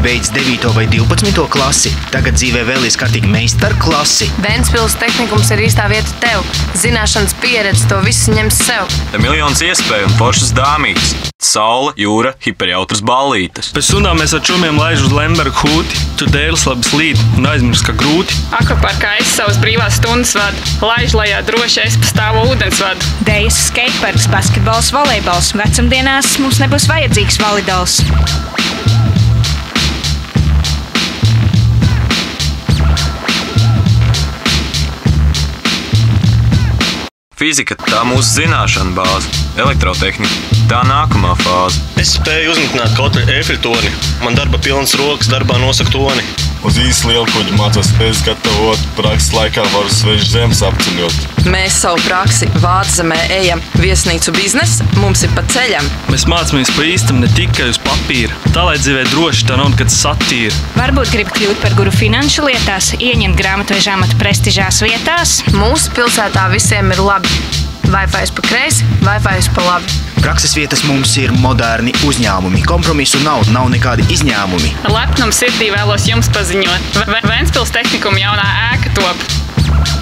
visi beidz 9. vai 12. klasi. Tagad dzīvē vēlies kārtīgi meistarklasi. Ventspils tehnikums ir īstā vieta tev. Zināšanas pieredze to visu ņems sev. Te miljons iespēju un foršas dāmītes. Saule, jūra, hiperjautras ballītes. Pēc stundām mēs ar čumiem laiž uz Lemberga hūti. Tur dēļas labi slīd un aizmirst, ka grūti. Akvaparkā es savas brīvās stundas vadu. Laiž lejā droši es pa stāvo ūdens vadu. Dejas, skateparks, basketbols, volejbols. Vecumdienās mums nebūs vajadzīgs validols. Fizika – tā mūsu zināšana bāze. Elektrotehnika – tā nākamā fāze. Es spēju uzmitināt kaut kādu Eiffeltorni. Man darba pilnas rokas, darbā nosaka toni. Uz īsu lielkuģi mācos spējas gatavot, prakses laikā varu svešu zemes apceļot. Mēs savu praksi Vāczemē ejam, viesnīcu biznesu mums ir pa ceļam. Mēs mācāmies pa īstam, ne tikai uz papīra. Tā, lai dzīvē droši, tā nav nekad satīra. Varbūt grib kļūt par guru finanšu lietās, ieņemt grāmatveža amatu prestižās vietās. Mūsu pilsētā visiem ir labi. Wi-Fi pa kreisi, Wi-Fi pa labi. Prakses vietas mums ir moderni uzņēmumi. Kompromisu nav nekādi izņēmumi. Lepnums sirdī vēlos jums paziņot. Ventspils tehnikuma jaunā ēka top.